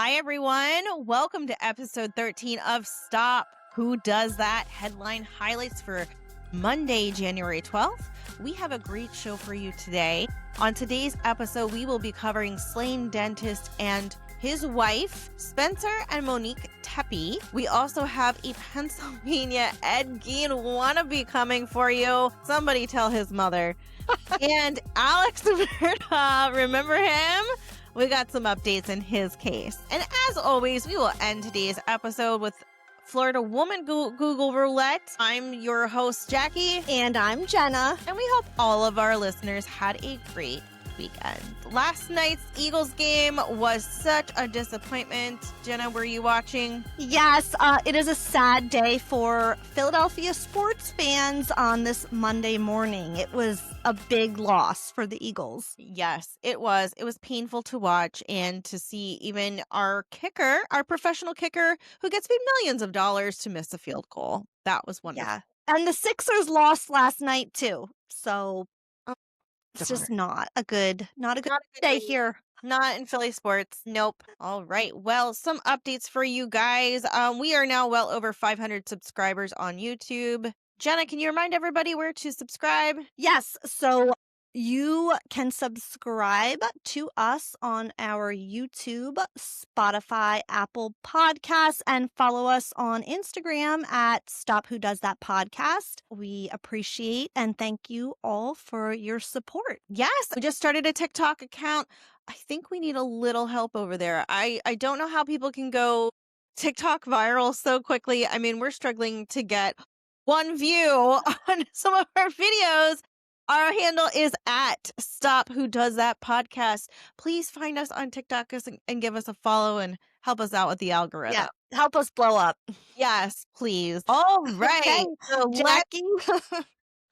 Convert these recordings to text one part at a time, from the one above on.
Hi, everyone. Welcome to episode 13 of Stop Who Does That? Headline highlights for Monday, January 12th. We have a great show for you today. On today's episode, we will be covering slain dentist and his wife, Spencer and Monique Tepe. We also have a Pennsylvania Ed Gein wannabe coming for you. Somebody tell his mother. And Alex Murdaugh, remember him? We got some updates in his case. And as always, we will end today's episode with Florida Woman Google Roulette. I'm your host, Jackie. And I'm Jenna. And we hope all of our listeners had a great weekend. Last night's Eagles game was such a disappointment. Jenna, were you watching? Yes, it is a sad day for Philadelphia sports fans on this Monday morning. It was a big loss for the Eagles. Yes, it was. It was painful to watch and to see even our kicker, our professional kicker, who gets paid millions of dollars to miss a field goal. That was wonderful. Yeah. And the Sixers lost last night too. So it's just not a good day here. Not in Philly sports. Nope. All right. Well, some updates for you guys. We are now well over 500 subscribers on YouTube. Jenna, can you remind everybody where to subscribe? Yes. So you can subscribe to us on our YouTube, Spotify, Apple Podcasts, and follow us on Instagram at Stop Who Does That Podcast. We appreciate and thank you all for your support. Yes, we just started a TikTok account. I think we need a little help over there. I don't know how people can go TikTok viral so quickly. I mean, we're struggling to get one view on some of our videos. Our handle is at Stop Who Does That Podcast. Please find us on TikTok and give us a follow and help us out with the algorithm. Yeah, help us blow up. Yes, please. All right. Okay, so Jackie.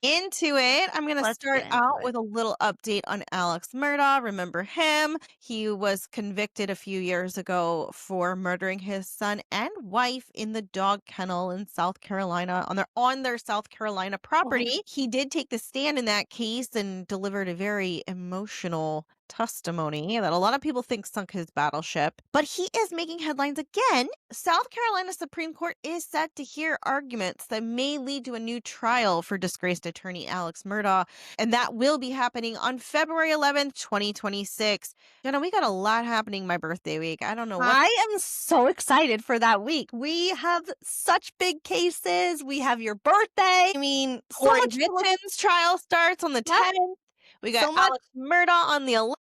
Into it. I'm going to start out with a little update on Alex Murdaugh. Remember him? He was convicted a few years ago for murdering his son and wife in the dog kennel in South Carolina on their South Carolina property. Oh. He did take the stand in that case and delivered a very emotional testimony that a lot of people think sunk his battleship, but he is making headlines again. South Carolina Supreme Court is set to hear arguments that may lead to a new trial for disgraced attorney Alex Murdaugh, and that will be happening on February 11th, 2026. Jenna, we got a lot happening my birthday week. I don't know what. I am so excited for that week. We have such big cases. We have your birthday. I mean, so much Hitchens trial starts on the 10th. We got Alex Murdaugh on the 11th.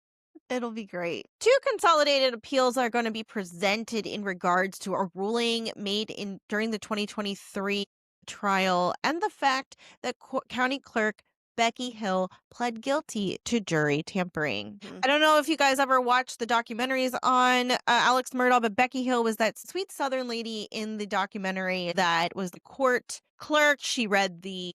It'll be great. 2 consolidated appeals are going to be presented in regards to a ruling made during the 2023 trial and the fact that County Clerk Becky Hill pled guilty to jury tampering. I don't know if you guys ever watched the documentaries on Alex Murdaugh, but Becky Hill was that sweet Southern lady in the documentary that was the court clerk. She read the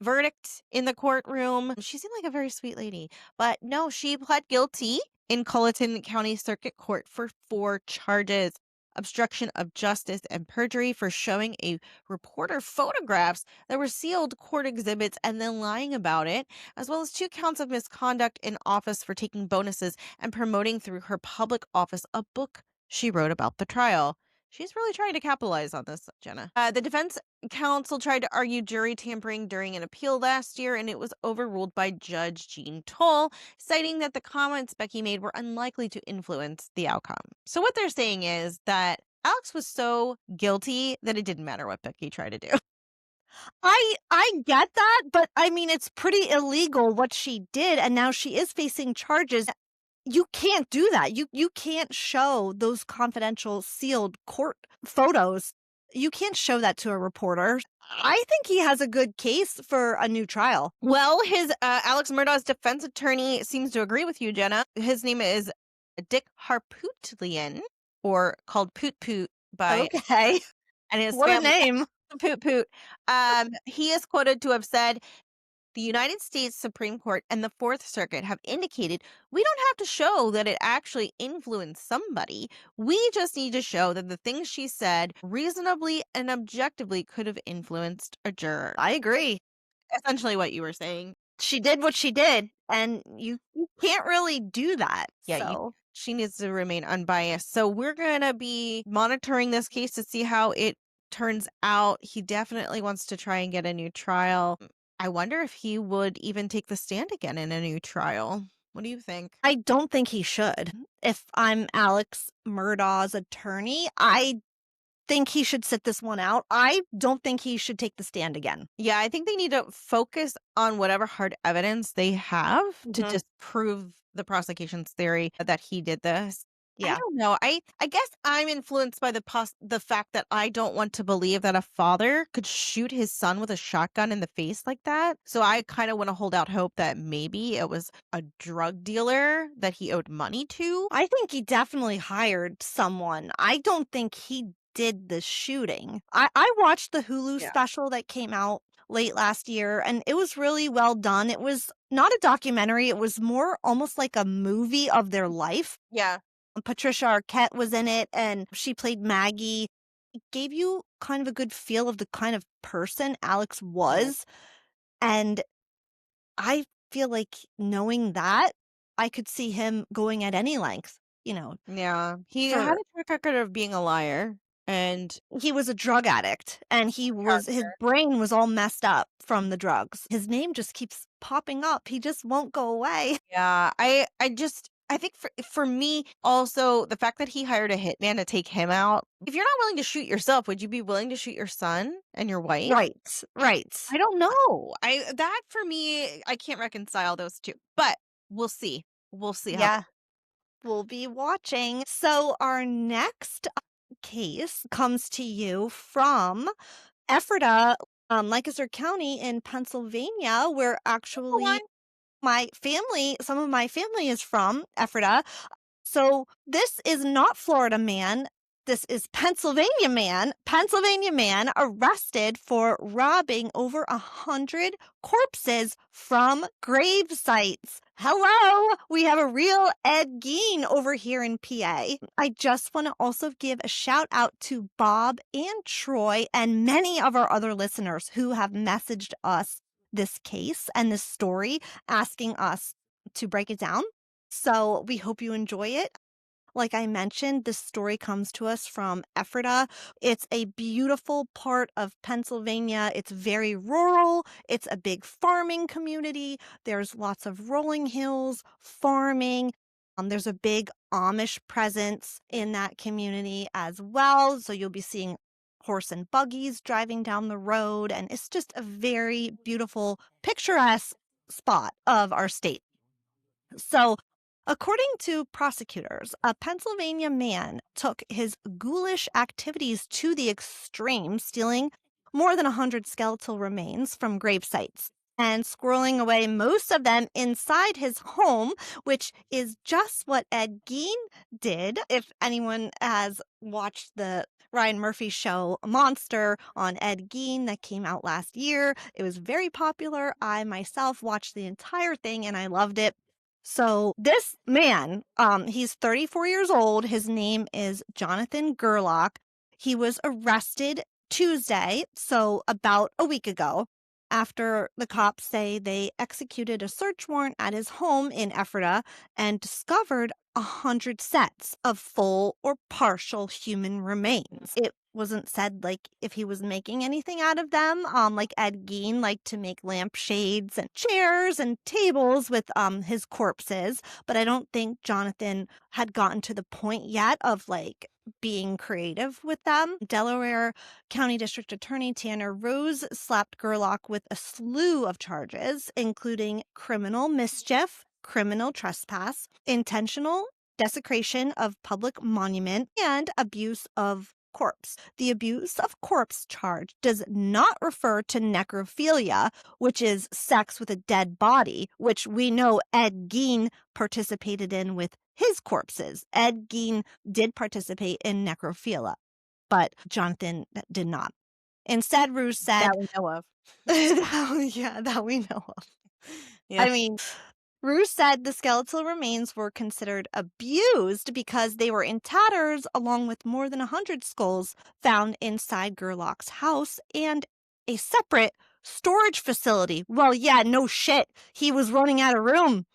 verdict in the courtroom. She seemed like a very sweet lady, but no, she pled guilty in Colleton County Circuit Court for 4 charges: obstruction of justice and perjury for showing a reporter photographs that were sealed court exhibits and then lying about it, as well as 2 counts of misconduct in office for taking bonuses and promoting through her public office a book she wrote about the trial. She's really trying to capitalize on this, Jenna. The defense counsel tried to argue jury tampering during an appeal last year, and it was overruled by Judge Jean Toll, citing that the comments Becky made were unlikely to influence the outcome. So what they're saying is that Alex was so guilty that it didn't matter what Becky tried to do. I get that, but I mean, it's pretty illegal what she did, and now she is facing charges. You can't do that. You can't show those confidential sealed court photos. You can't show that to a reporter. I think he has a good case for a new trial. Well, his Alex Murdaugh's defense attorney seems to agree with you, Jenna. His name is Dick Harpootlian, or called Poot Poot by Okay. And his what family, a name. Poot Poot. He is quoted to have said, "The United States Supreme Court and the Fourth Circuit have indicated we don't have to show that it actually influenced somebody. We just need to show that the things she said reasonably and objectively could have influenced a juror." I agree. Essentially what you were saying. She did what she did, and you can't really do that. Yeah, so. She needs to remain unbiased. So we're going to be monitoring this case to see how it turns out. He definitely wants to try and get a new trial. I wonder if he would even take the stand again in a new trial. What do you think? I don't think he should. If I'm Alex Murdaugh's attorney, I think he should sit this one out. I don't think he should take the stand again. Yeah, I think they need to focus on whatever hard evidence they have to Mhm. disprove the prosecution's theory that he did this. I Yeah. don't know. I guess I'm influenced by the fact that I don't want to believe that a father could shoot his son with a shotgun in the face like that. So I kind of want to hold out hope that maybe it was a drug dealer that he owed money to. I think he definitely hired someone. I don't think he did the shooting. I watched the Hulu Yeah. special that came out late last year, and it was really well done. It was not a documentary, it was more almost like a movie of their life. Yeah. Patricia Arquette was in it, and she played Maggie. It gave you kind of a good feel of the kind of person Alex Mhm. was, and I feel like knowing that, I could see him going at any length, Yeah. He had for a track record of being a liar and he was a drug addict, and his character. brain was all messed up from the drugs. His name just keeps popping up. He just won't go away. Yeah, I think for me also the fact that he hired a hitman to take him out. If you're not willing to shoot yourself, would you be willing to shoot your son and your wife? Right, right. I don't know. I that for me, I can't reconcile those two. But we'll see. We'll see how that. Yeah, we'll be watching. So our next case comes to you from Ephrata, Lancaster County in Pennsylvania, where Go on. actually some of my family is from Ephrata. So this is not Florida man. This is Pennsylvania man. Pennsylvania man arrested for robbing over 100 corpses from grave sites. Hello, we have a real Ed Gein over here in PA. I just want to also give a shout out to Bob and Troy and many of our other listeners who have messaged us this case and this story, asking us to break it down. So we hope you enjoy it. Like I mentioned, this story comes to us from Ephrata. It's a beautiful part of Pennsylvania. It's very rural. It's a big farming community. There's lots of rolling hills, farming. There's a big Amish presence in that community as well. So you'll be seeing horse and buggies driving down the road. And it's just a very beautiful, picturesque spot of our state. So, according to prosecutors, a Pennsylvania man took his ghoulish activities to the extreme, stealing more than 100 skeletal remains from grave sites and squirreling away most of them inside his home, which is just what Ed Gein did. If anyone has watched the Ryan Murphy show Monster on Ed Gein that came out last year, it was very popular. I myself watched the entire thing and I loved it. So this man, he's 34 years old. His name is Jonathan Gerlach. He was arrested Tuesday, so about a week ago, after the cops say they executed a search warrant at his home in Ephrata and discovered 100 sets of full or partial human remains. It wasn't said like if he was making anything out of them. Like Ed Gein liked to make lampshades and chairs and tables with his corpses, but I don't think Jonathan had gotten to the point yet of like being creative with them. Delaware County District Attorney Tanner Rose slapped Gerlach with a slew of charges, including criminal mischief, criminal trespass, intentional desecration of public monument, and abuse of corpse. The abuse of corpse charge does not refer to necrophilia, which is sex with a dead body, which we know Ed Gein participated in with his corpses. Ed Gein did participate in necrophilia, but Jonathan did not. Instead, Ruse That said, we know of. yeah, that we know of. Yeah. I mean, Ruse said the skeletal remains were considered abused because they were in tatters, along with more than 100 skulls found inside Gerlach's house and a separate storage facility. Well, yeah, no shit. He was running out of room.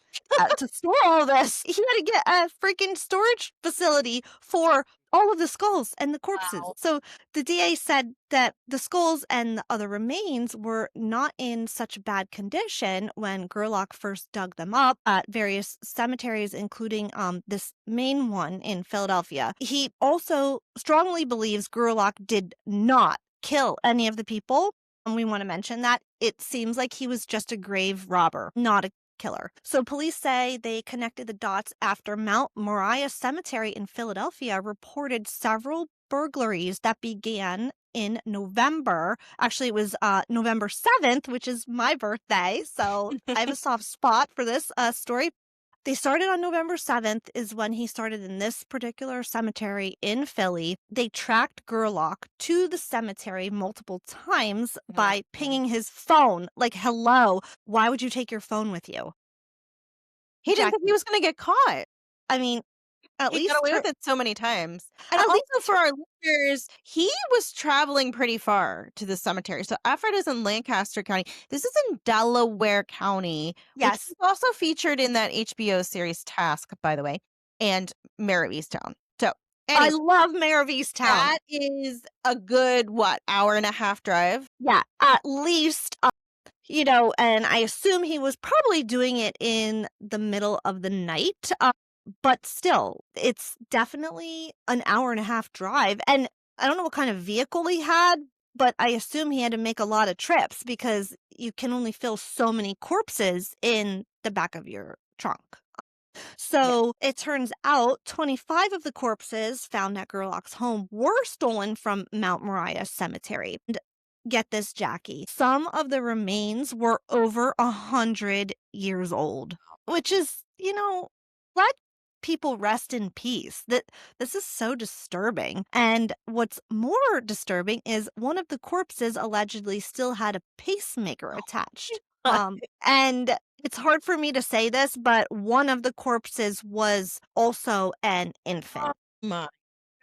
To store all this, he had to get a freaking storage facility for all of the skulls and the corpses. Wow. So the DA said that the skulls and the other remains were not in such bad condition when Gerlach first dug them up at various cemeteries, including this main one in Philadelphia. He also strongly believes Gerlach did not kill any of the people. And we want to mention that it seems like he was just a grave robber, not a killer. So police say they connected the dots after Mount Moriah Cemetery in Philadelphia reported several burglaries that began in November. Actually, it was November 7th, which is my birthday. So I have a soft spot for this story. They started on November 7th is when he started in this particular cemetery in Philly. They tracked Gerlach to the cemetery multiple times by Mhm. pinging his phone. Like, hello, why would you take your phone with you? He didn't think he Jackie, was gonna get caught. I mean, at He got least away tur with it so many times. And at least also for tur our listeners, he was traveling pretty far to the cemetery. So Efford is in Lancaster County. This is in Delaware County, which yes, is also featured in that HBO series Task, by the way, and Mare of Easttown. So I anyway, love Mayor of Easttown. that is a good, what, hour and a half drive? Yeah, at least, and I assume he was probably doing it in the middle of the night, but still, it's definitely an hour and a half drive, and I don't know what kind of vehicle he had, but I assume he had to make a lot of trips because you can only fill so many corpses in the back of your trunk. Yeah. So it turns out 25 of the corpses found at Gerlach's home were stolen from Mount Moriah Cemetery. And get this, Jackie, some of the remains were over 100 years old, which is, let people rest in peace. That this is so disturbing. And what's more disturbing is one of the corpses allegedly still had a pacemaker attached. And it's hard for me to say this, but one of the corpses was also an Oh infant. my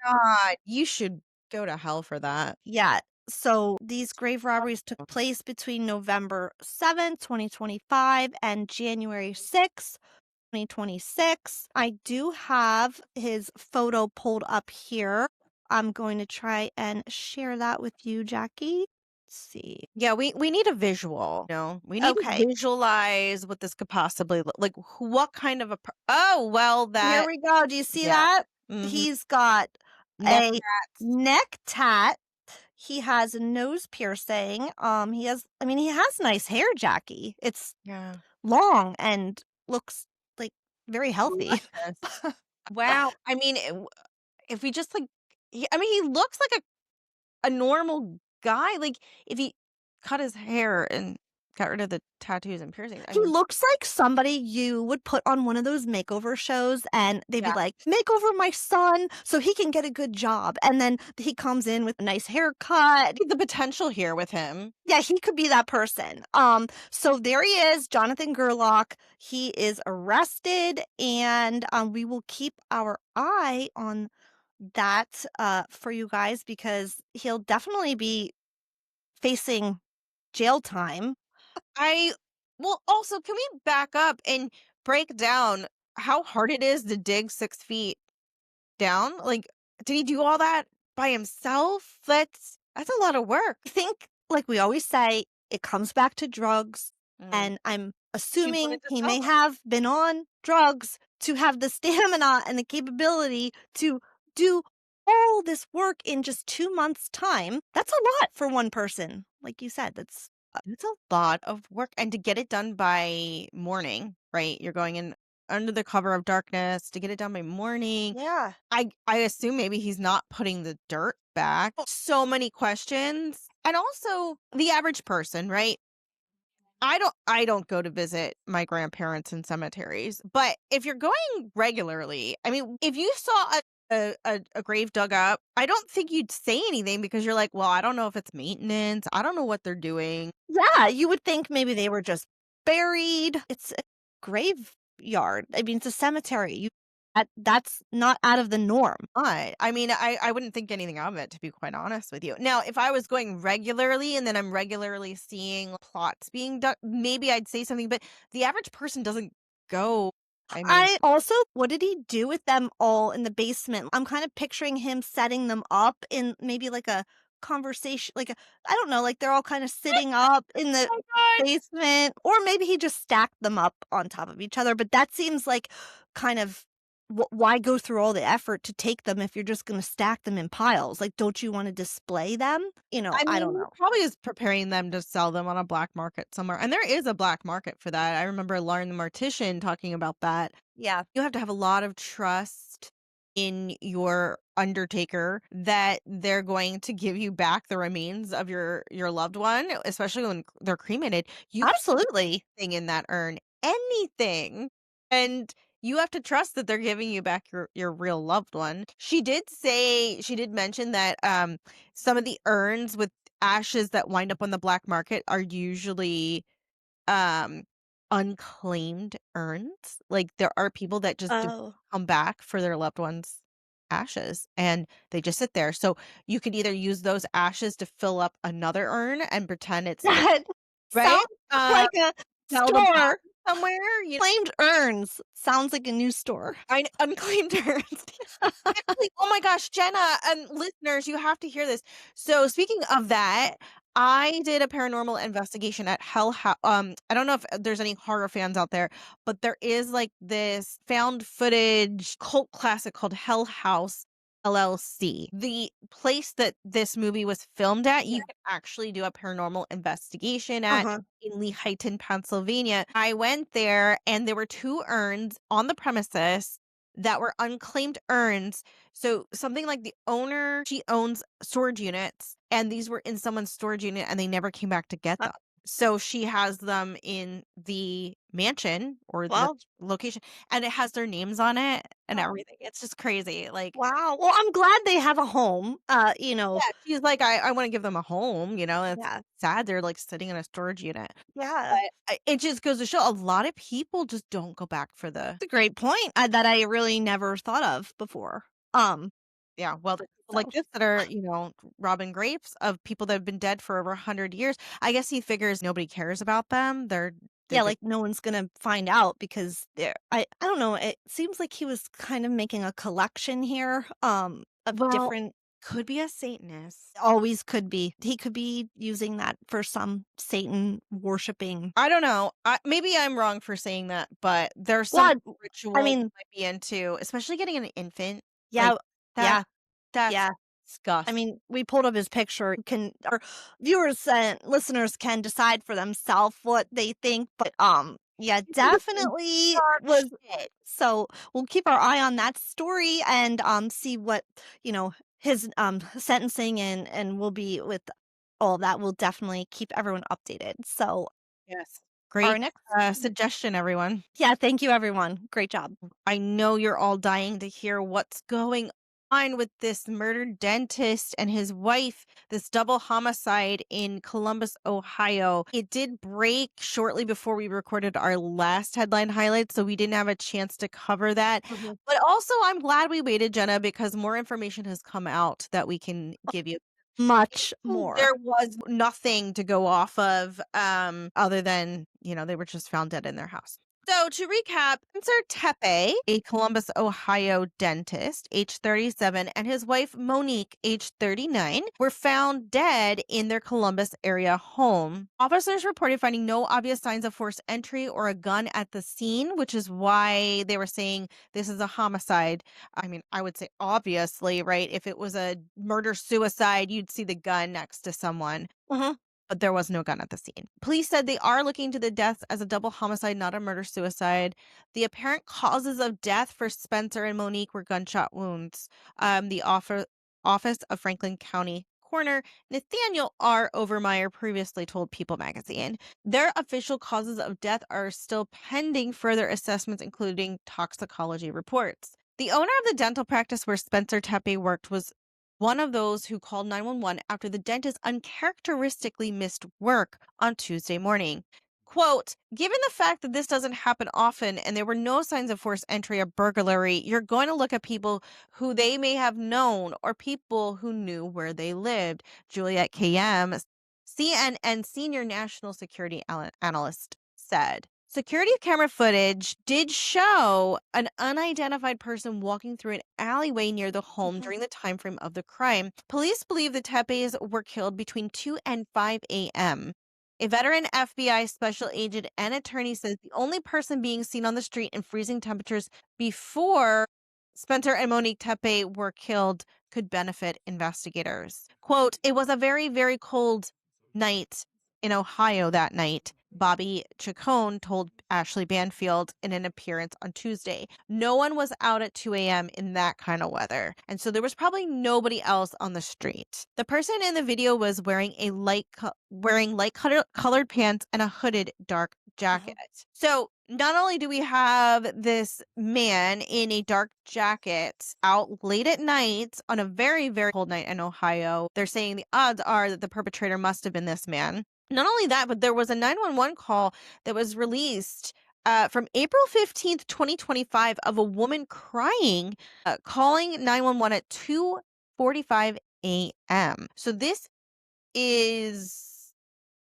god, you should go to hell for that. Yeah. So these grave robberies took place between November 7th, 2025 and January 6th, 2026. I do have his photo pulled up here. I'm going to try and share that with you, Jackie. Let's see. Yeah, we need a visual, we need to Okay. visualize what this could possibly look like. What kind of a oh, well, Here that we go. Do you see yeah. that? Mhm. He's got Neck a tats. neck tat. He has a nose piercing. He has nice hair, Jackie. It's Yeah. long and looks like very healthy. Luscious. Wow. I mean, if we just, like he looks like a normal guy, like, if he cut his hair and got rid of the tattoos and piercings, I He mean looks like somebody you would put on one of those makeover shows, and they'd be yeah. like, "Make over my son so he can get a good job." And then he comes in with a nice haircut. The potential here with him. Yeah, he could be that person. So there he is, Jonathan Gerlach. He is arrested, and we will keep our eye on that for you guys because he'll definitely be facing jail time. I well, also, can we back up and break down how hard it is to dig 6 feet down? Like, did he do all that by himself? That's a lot of work. I think, like we always say, it comes back to drugs, Mm. and I'm He assuming wanted to he sell may them. have been on drugs to have the stamina and the capability to do all this work in just 2 months' time. That's a lot for one person. Like you said, that's It's a lot of work, and to get it done by morning, right? You're going in under the cover of darkness to get it done by morning. yeah. I assume maybe he's not putting the dirt back. So many questions. And also the average person, right? I don't go to visit my grandparents in cemeteries, but if you're going regularly, I mean, if you saw a grave dug up, I don't think you'd say anything because you're like, well, I don't know if it's maintenance. I don't know what they're doing. Yeah, you would think maybe they were just buried. It's a graveyard. I mean, it's a cemetery. That's not out of the norm. I mean, I wouldn't think anything of it, to be quite honest with you. Now, if I was going regularly and then I'm regularly seeing plots being done, maybe I'd say something, but the average person doesn't go? I mean, I also what did he do with them all in the basement? I'm kind of picturing him setting them up in maybe like a conversation, like a I don't know, like they're all kind of sitting up in the oh my god. basement, or maybe he just stacked them up on top of each other, but that seems like kind of why go through all the effort to take them if you're just gonna stack them in piles? Like, don't you wanna display them? I I mean, don't he know. probably is preparing them to sell them on a black market somewhere, and there is a black market for that. I remember Lauren the Mortician talking about that. Yeah. You have to have a lot of trust in your undertaker that they're going to give you back the remains of your loved one, especially when they're cremated. You can put Absolutely. anything in that urn, anything. And you have to trust that they're giving you back your real loved one. She did mention that some of the urns with ashes that wind up on the black market are usually um, unclaimed urns. Like, there are people that just do Oh. come back for their loved ones' ashes, and they just sit there. So, you could either use those ashes to fill up another urn and pretend it's the That right? sounds Uh, like a Sell them store. on somewhere, Claimed urns. Sounds like a new store. unclaimed urns. Actually, oh my gosh, Jenna and listeners, you have to hear this. So speaking of that, I did a paranormal investigation at I don't know if there's any horror fans out there, but there is like this found footage cult classic called Hell House LLC. The place that this movie was filmed at, you Yeah. can actually do a paranormal investigation at Uh-huh. in Lehighton, Pennsylvania. I went there and there were two urns on the premises that were unclaimed urns. So something like the owner, she owns storage units, and these were in someone's storage unit and they never came back to get Uh, them. So she has them in the mansion or the well, location, and it has their names on it and wow. everything. It's just crazy. Like, Wow. Well, I'm glad they have a home. yeah, she's like, I want to give them a home, it's Yeah. sad they're like sitting in a storage unit. Yeah. But it just goes to show a lot of people just don't go back for the. It's a great point, that I really never thought of before. Um, Yeah, well, there's people like so this that are, robbing grapes of people that have been dead for over 100 years. I guess he figures nobody cares about them. They're yeah, just like, no one's gonna find out because I don't know, it seems like he was kind of making a collection here, of well, different could be a Satanist. always could be. He could be using that for some Satan worshiping. I don't know. Maybe I'm wrong for saying that, but there's some Well, I ritual mean, I might be into, especially getting an infant. Like, yeah, that yeah, that's yeah. I disgusting. mean, we pulled up his picture. Can our viewers and listeners can decide for themselves what they think, but yeah, This is some definitely dark was shit. so we'll keep our eye on that story and see what, his sentencing and we'll be with all that. We'll definitely keep everyone updated. So, Yes. our Great, next suggestion, everyone. yeah, thank you everyone. Great job. I know you're all dying to hear what's going on with this murdered dentist and his wife, this double homicide in Columbus, Ohio. It did break shortly before we recorded our last headline highlights, so we didn't have a chance to cover that. Mhm. But also, I'm glad we waited, Jenna, because more information has come out that we can give you. Much more. There was nothing to go off of, other than, they were just found dead in their house. So to recap, Spencer Tepe, a Columbus, Ohio dentist, age 37, and his wife Monique, age 39, were found dead in their Columbus area home. Officers reported finding no obvious signs of forced entry or a gun at the scene, which is why they were saying this is a homicide. I mean, I would say obviously, right? If it was a murder suicide, you'd see the gun next to someone, Mhm. but there was no gun at the scene. Police said they are looking to the deaths as a double homicide, not a murder suicide. The apparent causes of death for Spencer and Monique were gunshot wounds. Office of Franklin County Coroner Nathaniel R. Overmeyer previously told People magazine. Their official causes of death are still pending further assessments, including toxicology reports. The owner of the dental practice where Spencer Tepe worked was one of those who called 911 after the dentist uncharacteristically missed work on Tuesday morning. Quote, given the fact that this doesn't happen often and there were no signs of forced entry or burglary, you're going to look at people who they may have known or people who knew where they lived, Juliet KM, CNN senior national security analyst, said. Security camera footage did show an unidentified person walking through an alleyway near the home Mhm. during the time frame of the crime. Police believe the Tepes were killed between 2 and 5 a.m. A veteran FBI special agent and attorney says the only person being seen on the street in freezing temperatures before Spencer and Monique Tepe were killed could benefit investigators. Quote, it was a very, very cold night in Ohio that night, Bobby Chacon told Ashley Banfield in an appearance on Tuesday. No one was out at 2 a.m. in that kind of weather, and so there was probably nobody else on the street. The person in the video was wearing colored pants and a hooded dark jacket. Mhm. So not only do we have this man in a dark jacket out late at night on a very, very cold night in Ohio, they're saying the odds are that the perpetrator must have been this man. Not only that, but there was a 911 call that was released from April 15th, 2025, of a woman crying, calling 911 at 2:45 a.m. So this is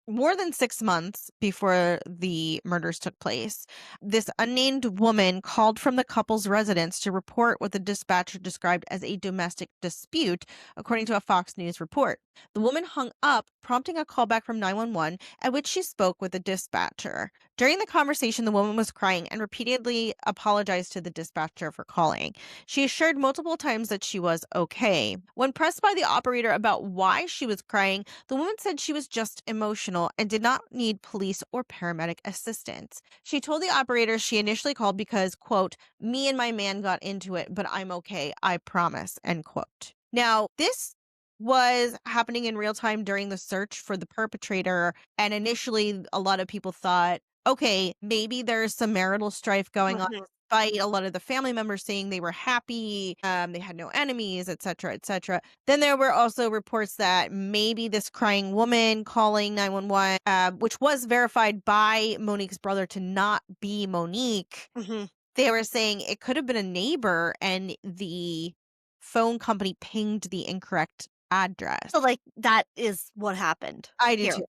more than 6 months before the murders took place. This unnamed woman called from the couple's residence to report what the dispatcher described as a domestic dispute, according to a Fox News report. The woman hung up, prompting a callback from 911, at which she spoke with the dispatcher. During the conversation, the woman was crying and repeatedly apologized to the dispatcher for calling. She assured multiple times that she was okay. When pressed by the operator about why she was crying, the woman said she was just emotional and did not need police or paramedic assistance. She told the operator she initially called because, quote, me and my man got into it, but I'm okay, I promise, end quote. Now, this was happening in real time during the search for the perpetrator. And initially, a lot of people thought, okay, maybe there's some marital strife going on. Mhm. Despite a lot of the family members saying they were happy, they had no enemies, etc., etc. Then there were also reports that maybe this crying woman calling 911, which was verified by Monique's brother to not be Monique, Mhm. they were saying it could have been a neighbor and the phone company pinged the incorrect address. So, like, that is what happened I do here, too.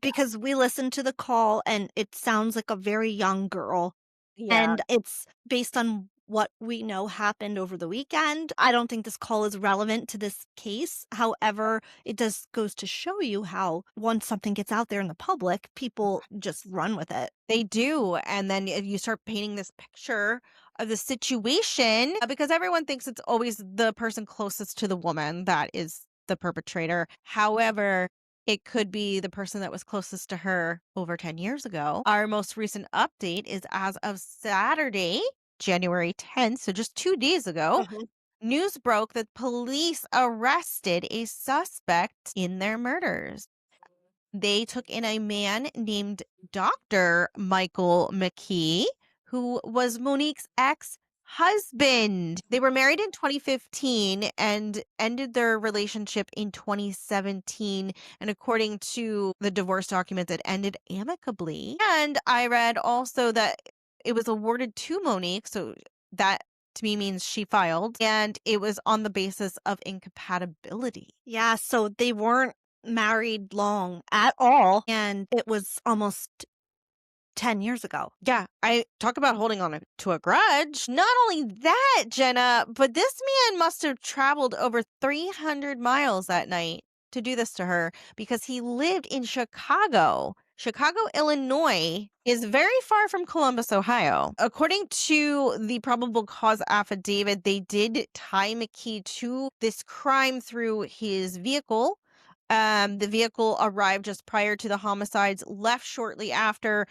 because we listened to the call, and it sounds like a very young girl, Yeah. and it's based on what we know happened over the weekend. I don't think this call is relevant to this case. However, it just goes to show you how once something gets out there in the public, people just run with it. They do. And then you start painting this picture of the situation because everyone thinks it's always the person closest to the woman that is the perpetrator. However, it could be the person that was closest to her over 10 years ago. Our most recent update is as of Saturday, January 10th, so just 2 days ago. Mhm. News broke that police arrested a suspect in their murders. They took in a man named Dr. Michael McKee, who was Monique's ex-husband. They were married in 2015 and ended their relationship in 2017. And according to the divorce documents, it ended amicably. And I read also that it was awarded to Monique. So that to me means she filed. And it was on the basis of incompatibility. Yeah, so they weren't married long at all, and it was almost 10 years ago. Yeah, I talk about holding on to a grudge. Not only that, Jenna, but this man must have traveled over 300 miles that night to do this to her because he lived in Chicago. Chicago, Illinois is very far from Columbus, Ohio. According to the probable cause affidavit, they did tie McKee to this crime through his vehicle. The vehicle arrived just prior to the homicides, left shortly after,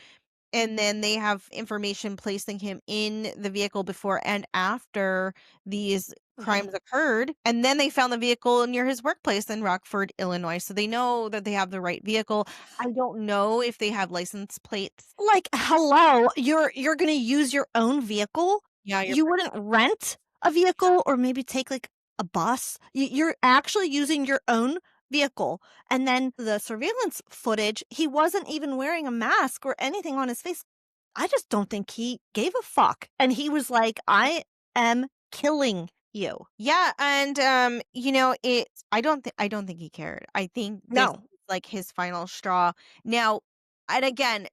and then they have information placing him in the vehicle before and after these Mhm. crimes occurred. And then they found the vehicle near his workplace in Rockford, Illinois. So they know that they have the right vehicle. I don't know if they have license plates. Like, hello, you're gonna use your own vehicle? Yeah, you're You wouldn't rent a vehicle or maybe take, like, a bus? You're actually using your own vehicle, and then the surveillance footage, he wasn't even wearing a mask or anything on his face. I just don't think he gave a fuck, and he was like, "I am killing you." yeah, and I don't think he cared. I think this is No. like his final straw. Now, and again,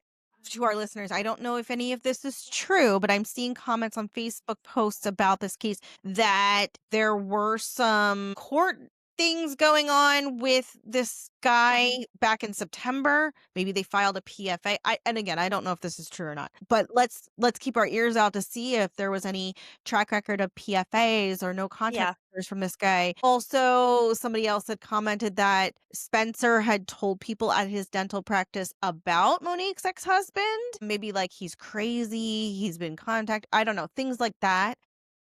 To our listeners, I don't know if any of this is true, but I'm seeing comments on Facebook posts about this case that there were some court things going on with this guy back in September. Maybe they filed a PFA. And again, I don't know if this is true or not. But let's keep our ears out to see if there was any track record of PFAs or no contact Yeah. orders from this guy. Also, somebody else had commented that Spencer had told people at his dental practice about Monique's ex-husband. Maybe like he's crazy, he's been contact. I don't know, things like that.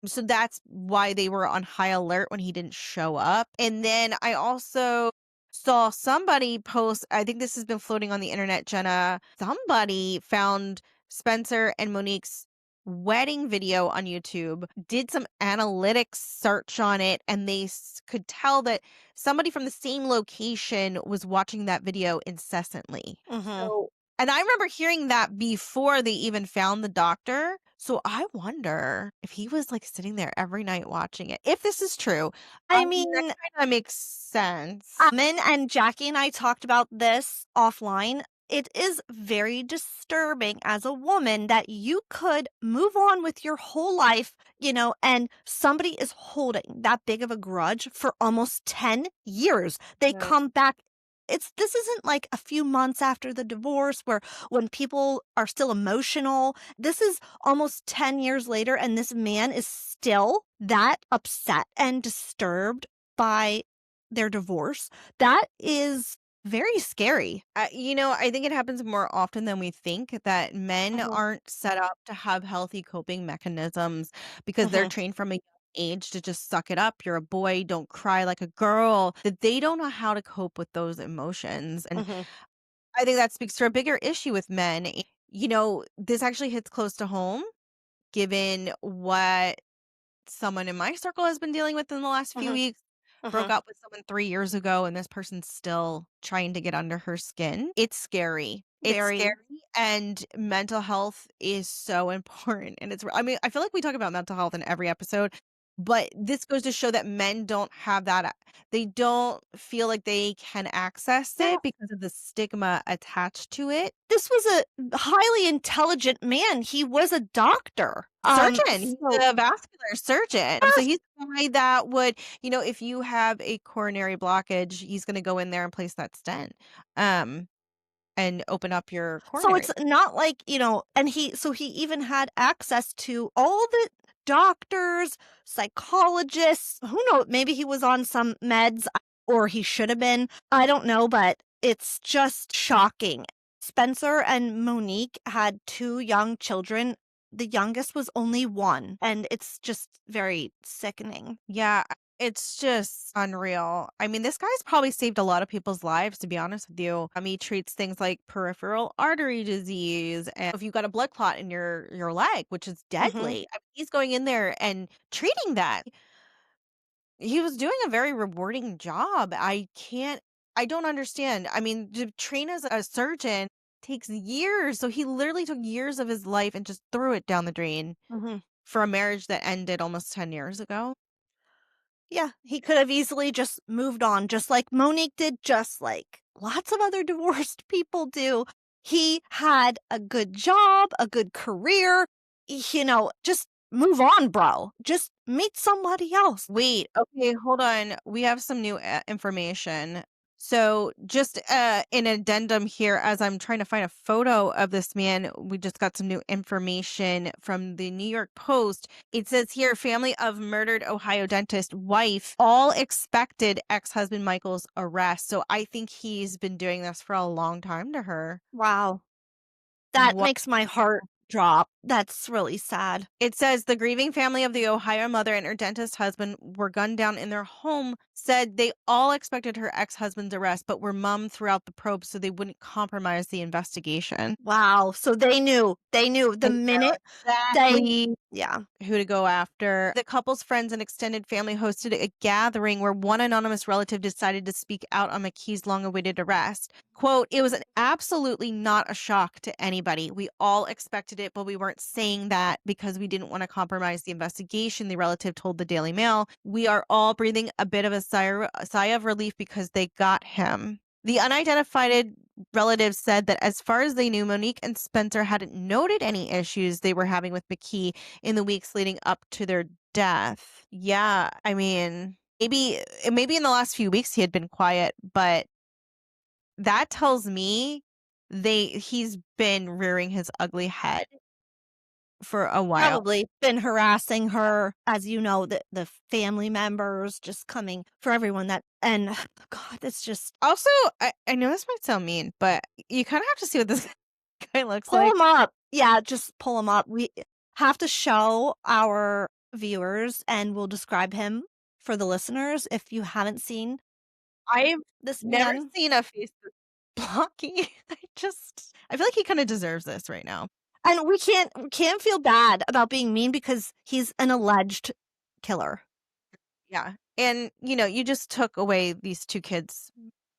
So that's why they were on high alert when he didn't show up. And then I also saw somebody post, I think this has been floating on the internet, Jenna. Somebody found Spencer and Monique's wedding video on YouTube, did some analytics search on it, and they could tell that somebody from the same location was watching that video incessantly. Mhm. So, and I remember hearing that before they even found the doctor. So I wonder if he was like sitting there every night watching it. If this is true, I I mean, that mean, kind of makes sense. Min and Jackie and I talked about this offline. It is very disturbing as a woman that you could move on with your whole life, and somebody is holding that big of a grudge for almost 10 years. They Yeah. come back. This isn't like a few months after the divorce where when people are still emotional. This is almost 10 years later, and this man is still that upset and disturbed by their divorce. That is very scary. I think it happens more often than we think that men Mhm, aren't set up to have healthy coping mechanisms because they're mhm, trained from a young age to just suck it up. You're a boy, don't cry like a girl, that they don't know how to cope with those emotions. And mhm. I think that speaks to a bigger issue with men. This actually hits close to home given what someone in my circle has been dealing with in the last few Mhm, weeks. Broke mhm. up with someone 3 years ago, and this person's still trying to get under her skin. It's scary. It's scary, Very. and mental health is so important, and I mean, I feel like we talk about mental health in every episode, but this goes to show that men don't have that they don't feel like they can access Yeah, it because of the stigma attached to it. this was a highly intelligent man. He was a doctor. Surgeon, he's So a vascular surgeon. So yes, he's the guy that would, if you have a coronary blockage, he's gonna go in there and place that stent, um, and open up your so coronary. it's not like, and he even had access to all the doctors, psychologists, who knows, maybe he was on some meds or he should have been. I don't know, but it's just shocking. Spencer and Monique had 2 young children. The youngest was only 1, and it's just very sickening. Yeah, it's just unreal. I mean, this guy's probably saved a lot of people's lives, to be honest with you. He treats things like peripheral artery disease, and if you got a blood clot in your leg, which is Mhm. deadly, he's going in there and treating that. He was doing a very rewarding job. I don't understand. I mean, to train as a surgeon takes years. So he literally took years of his life and just threw it down the drain Mhm. for a marriage that ended almost 10 years ago. Yeah, he could have easily just moved on, just like Monique did, just like lots of other divorced people do. He had a good job, a good career. Just move on, bro. Just meet somebody else. Wait, okay, hold on. We have some new information. So, just an addendum here as I'm trying to find a photo of this man. We just got some new information from the New York Post. It says here family of murdered Ohio dentist wife all expected ex-husband Michael's arrest. So, I think he's been doing this for a long time to her. Wow. That What? makes my heart drop. That's really sad. It says the grieving family of the Ohio mother and her dentist husband were gunned down in their home, said they all expected her ex-husband's arrest, but were mum throughout the probe so they wouldn't compromise the investigation. Wow. So they knew. They knew the They know minute they exactly yeah. who to go after. The couple's friends and extended family hosted a gathering where one anonymous relative decided to speak out on McKee's long-awaited arrest. Quote, it was absolutely not a shock to anybody. We all expected it, but we weren't saying that because we didn't want to compromise the investigation, the relative told the Daily Mail. We are all breathing a bit of a sigh of relief because they got him. The unidentified Relatives said that as far as they knew, Monique and Spencer hadn't noted any issues they were having with McKee in the weeks leading up to their death. Yeah, I mean, maybe in the last few weeks he had been quiet, but that tells me he's been rearing his ugly head for a while. Probably been harassing her, as you know, the family members just coming for everyone that and God, it's just Also, I know this might sound mean, but you kind of have to see what this guy looks pull like. him up. Yeah, just pull him up. We have to show our viewers, and we'll describe him for the listeners if you haven't seen I've this never man. seen a face that's blocky. I feel like he kind of deserves this right now. And we can't feel bad about being mean because he's an alleged killer. Yeah. And you just took away these two kids'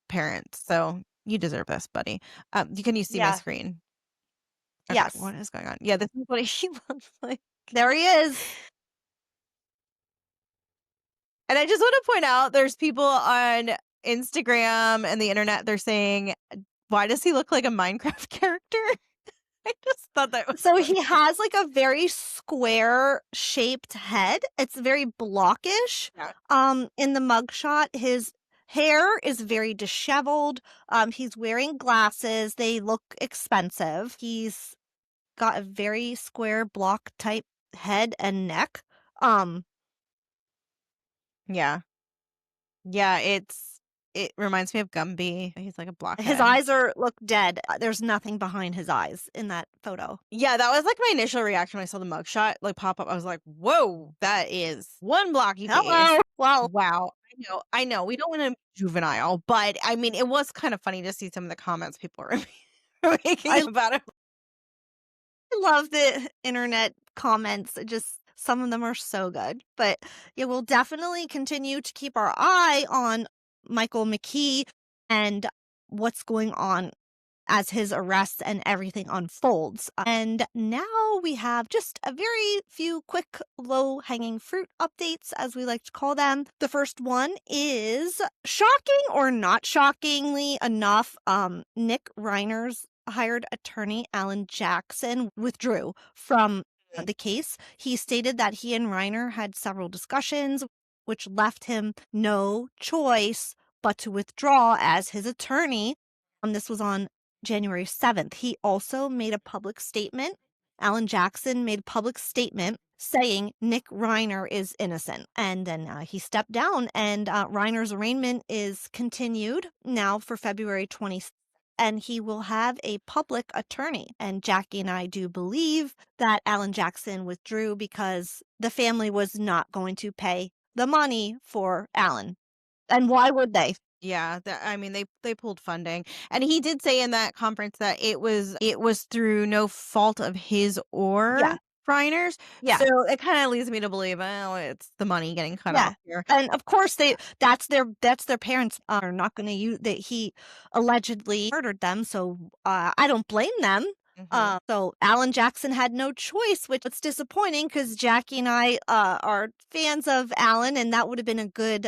parents, so you deserve this, buddy. Can you see my Yeah. screen? Okay, Yes. what is going on? Yeah, this is what he looks like. There he is. And I just want to point out there's people on Instagram and the internet, they're saying, why does he look like a Minecraft character? I just thought that was So funny. he has like a very square shaped head. It's very blockish. Yeah. In the mugshot, his hair is very disheveled. He's wearing glasses. They look expensive. He's got a very square block type head and neck. Um, Yeah. Yeah, it reminds me of Gumby. He's like a his blockhead. eyes look dead. There's nothing behind his eyes in that photo. Yeah, that was like my initial reaction when I saw the mugshot like pop up. I was like, "Whoa, that is one blocky face." Hello. Well, Wow. I know. We don't want to be juvenile, but I mean, it was kind of funny to see some of the comments people were making I about it. love the internet comments. Some of them are so good. But yeah, we'll definitely continue to keep our eye on Michael McKee and what's going on as his arrest and everything unfolds. And now we have just a very few quick low hanging fruit updates, as we like to call them. The first one is shocking or not shockingly enough. Nick Reiner's hired attorney Alan Jackson withdrew from the case. He stated that he and Reiner had several discussions, which left him no choice but to withdraw as his attorney. This was on January 7th. He also made a public statement. Alan Jackson made a public statement saying Nick Reiner is innocent. And then he stepped down, and Reiner's arraignment is continued now for February 26th. And he will have a public attorney. And Jackie and I do believe that Alan Jackson withdrew because the family was not going to pay the money for Alan. And why would they? Yeah, I mean they pulled funding. And he did say in that conference that it was through no fault of his or Yeah, Reiner's. yeah. So it kind of leads me to believe, oh, it's the money getting cut Yeah, off here. and of course that's their parents are not gonna use that he allegedly murdered them, so, I don't blame them. Mhm. So Alan Jackson had no choice, which it's disappointing because Jackie and I, are fans of Alan, and that would have been a good,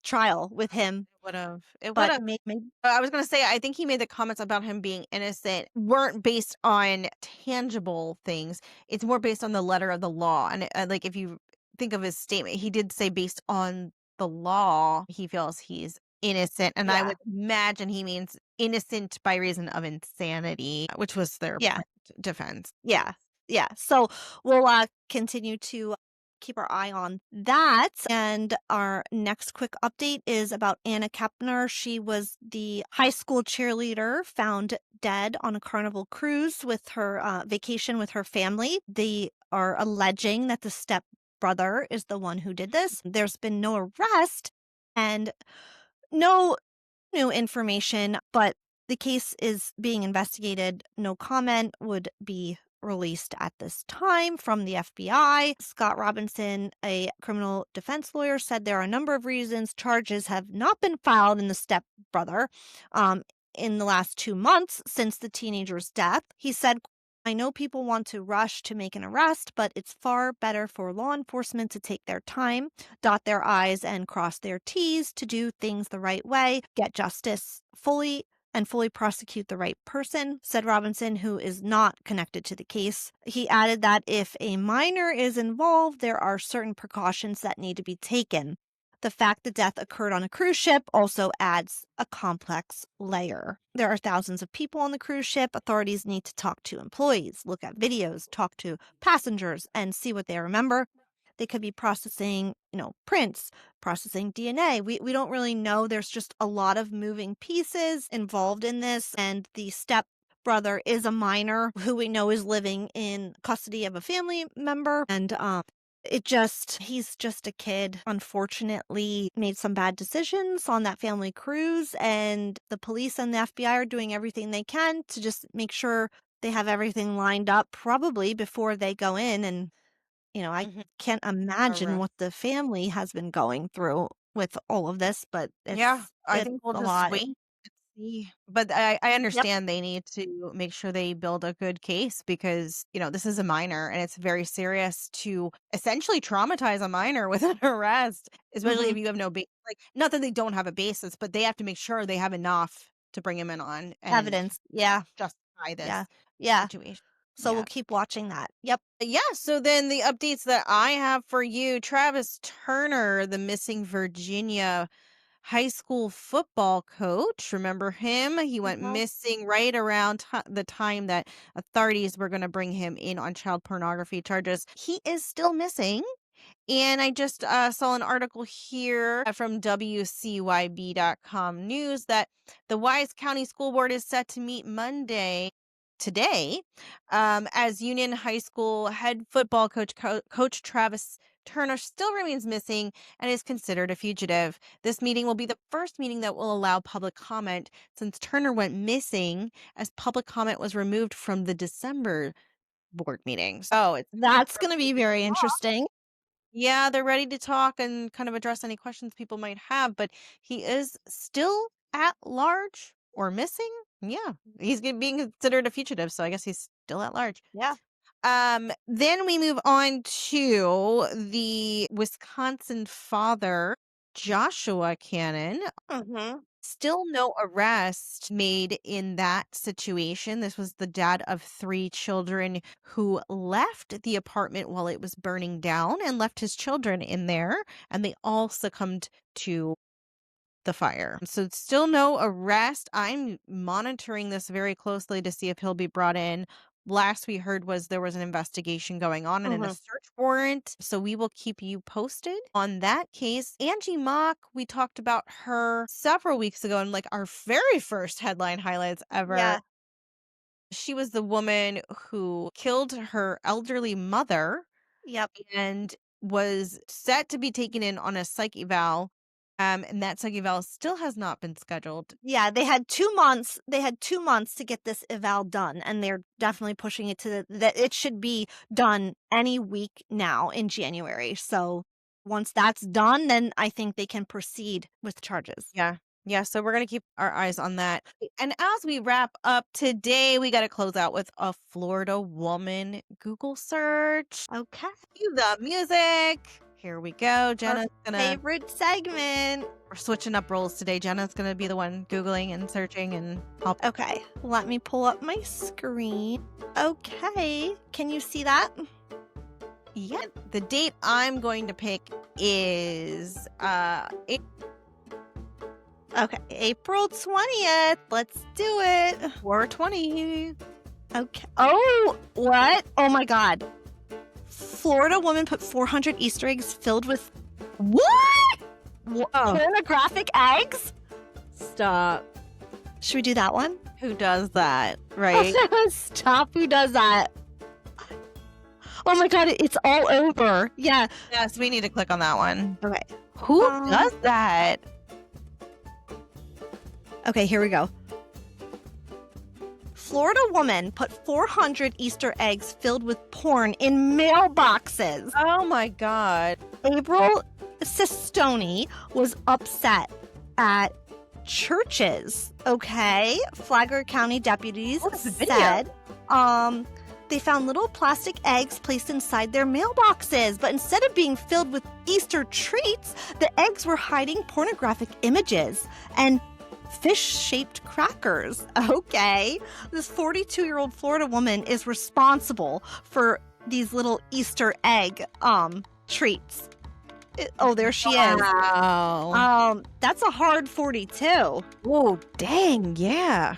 trial with him, It but would've. may I was gonna say, I think he made the comments about him being innocent weren't based on tangible things. It's more based on the letter of the law. And like, if you think of his statement, he did say based on the law, he feels he's innocent. And I yeah, would imagine he means innocent by reason of insanity, which was their yeah. defense. Yeah, yeah. So we'll continue to keep our eye on that. And our next quick update is about Anna Kepner. She was the high school cheerleader found dead on a Carnival cruise with her vacation with her family. They are alleging that the step brother is the one who did this. There's been no arrest and no new information, but the case is being investigated. No comment would be released at this time from the FBI. Scott Robinson, a criminal defense lawyer, said there are a number of reasons charges have not been filed in the stepbrother in the last 2 months since the teenager's death. He said, I know people want to rush to make an arrest, but it's far better for law enforcement to take their time, dot their I's and cross their T's to do things the right way, get justice fully and fully prosecute the right person, said Robinson, who is not connected to the case. He added that if a minor is involved, there are certain precautions that need to be taken. The fact the death occurred on a cruise ship also adds a complex layer. There are thousands of people on the cruise ship. Authorities need to talk to employees, look at videos, talk to passengers, and see what they remember. They could be processing, prints, processing DNA. We don't really know. There's just a lot of moving pieces involved in this. And the step brother is a minor who we know is living in custody of a family member. And he's just a kid, unfortunately, made some bad decisions on that family cruise. And the police and the FBI are doing everything they can to just make sure they have everything lined up, probably before they go in. And I Mhm. can't Are imagine rough. what the family has been going through with all of this, but Yeah, I it's think we'll a just lot. wait and see. But I Yep. understand they need to make sure they build a good case because, this is a minor and it's very serious to essentially traumatize a minor with an arrest, especially if Mhm. you have no like, not that they don't have a basis, but they have to make sure they have enough to bring him in on and Evidence. Yeah. justify Yeah. this Yeah. situation. So we'll Yeah. keep watching that. Yep. Yeah, so then the updates that I have for you, Travis Turner, the missing Virginia high school football coach. Remember him? He went Mhm. missing right around the time that authorities were going to bring him in on child pornography charges. He is still missing. And I just saw an article here from WCYB.com news that the Wise County School Board is set to meet Monday, today, as Union High School head football coach, Coach Travis Turner still remains missing and is considered a fugitive. This meeting will be the first meeting that will allow public comment since Turner went missing, as public comment was removed from the December board meeting. So it's That's going to be very interesting. yeah, they're ready to talk and kind of address any questions people might have, but he is still at large or missing. Yeah, he's being considered a fugitive, so I guess he's still at large. Yeah. Then we move on to the Wisconsin father, Joshua Cannon. Mhm. Still no arrest made in that situation. This was the dad of 3 children who left the apartment while it was burning down and left his children in there, and they all succumbed to the fire. So it's still no arrest. I'm monitoring this very closely to see if he'll be brought in. Last we heard was there was an investigation going on and a Mhm. search warrant. So we will keep you posted on that case. Angie Mock, we talked about her several weeks ago in like our very first headline highlights ever. Yeah. She was the woman who killed her elderly mother Yep. and was set to be taken in on a psych eval. And that psych eval still has not been scheduled. Yeah, they had 2 months. They had 2 months to get this eval done, and they're definitely pushing it to that it should be done any week now in January. So once that's done, then I think they can proceed with charges. Yeah. Yeah. So we're going to keep our eyes on that. And as we wrap up today, we got to close out with a Florida woman Google search. Okay. Cue the music. Here we go. Our Jenna's going to, favorite segment. we're switching up roles today. Jenna's going to be the one Googling and searching and help. Okay, let me pull up my screen. Okay, can you see that? Yeah. The date I'm going to pick is Okay, April 20th. Let's do it. 4/20. Okay. Oh, what? Oh my God. Florida woman put 400 Easter eggs filled with what? Pornographic eggs? Stop. Should we do that one? Who does that? Right. Stop. Who does that? Oh my God, it's all over. Yeah. Yes, we need to click on that one. Okay. Who does that? Okay, here we go. Florida woman put 400 Easter eggs filled with porn in mailboxes. Oh my God. April Sistoni was upset at churches. Okay, Flagler County deputies What's the video? said they found little plastic eggs placed inside their mailboxes, but instead of being filled with Easter treats, the eggs were hiding pornographic images. And fish-shaped crackers. Okay. This 42-year-old Florida woman is responsible for these little Easter egg treats. There she is. Wow. That's a hard 42. Oh, dang, yeah.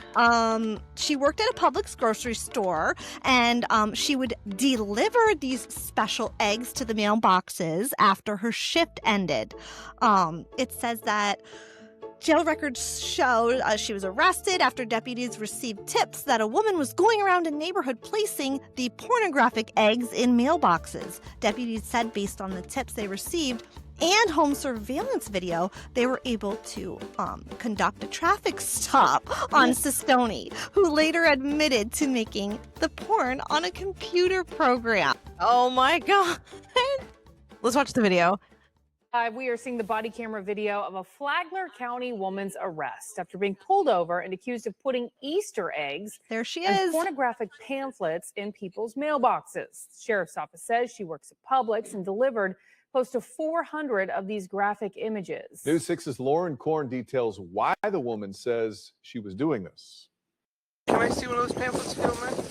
She worked at a Publix grocery store, and she would deliver these special eggs to the mailboxes after her shift ended. It says that jail records show she was arrested after deputies received tips that a woman was going around a neighborhood placing the pornographic eggs in mailboxes. Deputies said based on the tips they received and home surveillance video, they were able to conduct a traffic stop on Sistoni, who later admitted to making the porn on a computer program. Oh my God. Let's watch the video. We are seeing the body camera video of a Flagler County woman's arrest after being pulled over and accused of putting Easter eggs There she and is. pornographic pamphlets in people's mailboxes. The sheriff's office says she works at Publix and delivered close to 400 of these graphic images. News 6's Lauren Korn details why the woman says she was doing this. Can I see one of those pamphlets if you don't mind?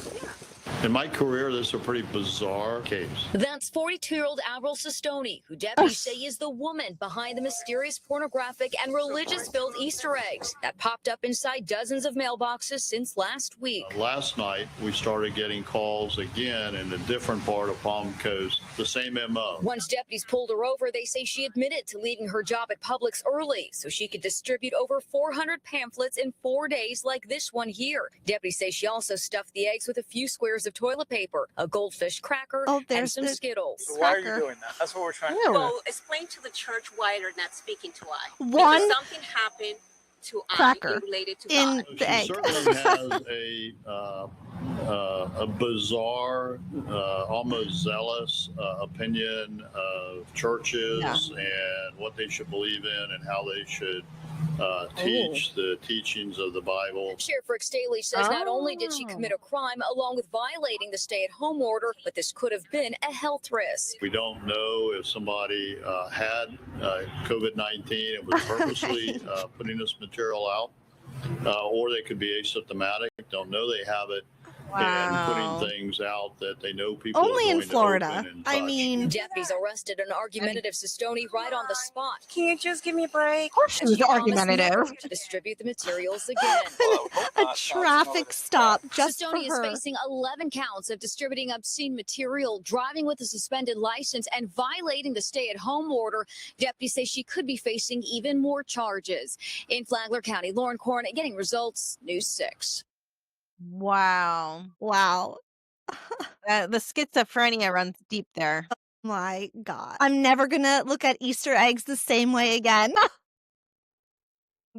In my career, this is a pretty bizarre case. That's 42-year-old Avril Sistoni, who deputies say is the woman behind the mysterious pornographic and religious-filled Easter eggs that popped up inside dozens of mailboxes since last week. Last night, we started getting calls again in a different part of Palm Coast, the same MO. Once deputies pulled her over, they say she admitted to leaving her job at Publix early so she could distribute over 400 pamphlets in 4 days like this one here. Deputies say she also stuffed the eggs with a few squares of toilet paper, a goldfish cracker, and some Skittles. So why are you doing that? That's what we're trying to do. Well, explain to the church why they're not speaking to I. One because something happened to cracker I related to in God. the egg. She certainly has a bizarre, almost zealous opinion of churches and what they should believe in and how they should teach the teachings of the Bible. Sheriff Rick Staley says not only did she commit a crime along with violating the stay-at-home order, but this could have been a health risk. We don't know if somebody had COVID-19 and was purposely putting this material out, or they could be asymptomatic, don't know they have it, and putting things out that they know people Only are in going Florida. to open and I touch. mean, Deputies arrested an argumentative Sistoni right on the spot. Can you just give me a break? She was She promised argumentative. never to distribute the materials again. a traffic stop just for Sistoni is her. facing 11 counts of distributing obscene material, driving with a suspended license, and violating the stay-at-home order. Deputies say she could be facing even more charges. In Flagler County, Lauren Korn getting results, News 6. Wow. Wow. The schizophrenia runs deep there. My God. I'm never going to look at Easter eggs the same way again.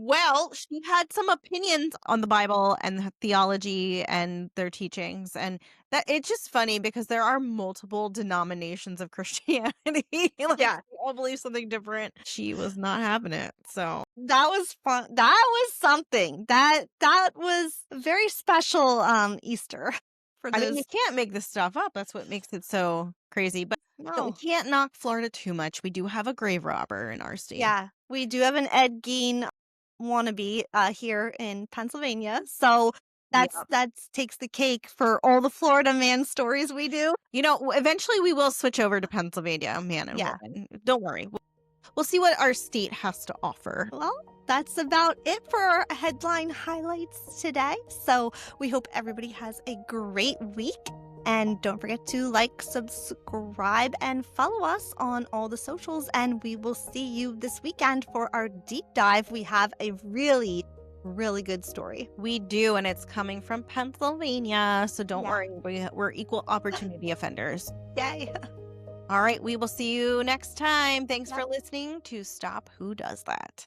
Well, she had some opinions on the Bible and theology and their teachings, and that it's just funny because there are multiple denominations of Christianity. Like, Yeah. we all believe something different. She was not having it. So That was fun. That was something. That was a very special Easter for I those. mean, you can't make this stuff up. That's what makes it so crazy. But No. we can't knock Florida too much. We do have a grave robber in our state. Yeah, we do have an Ed Gein wannabe here in Pennsylvania. So that's takes the cake for all the Florida man stories we do. You know, eventually we will switch over to Pennsylvania, man and Yeah. woman. Don't worry. We'll see what our state has to offer. Well, that's about it for our headline highlights today. So we hope everybody has a great week. And don't forget to like, subscribe, and follow us on all the socials. And we will see you this weekend for our deep dive. We have a really, really good story. We do, and it's coming from Pennsylvania. So don't Yeah. worry. We're equal opportunity offenders. Yay. All right. We will see you next time. Thanks for Yep. listening to Stop Who Does That.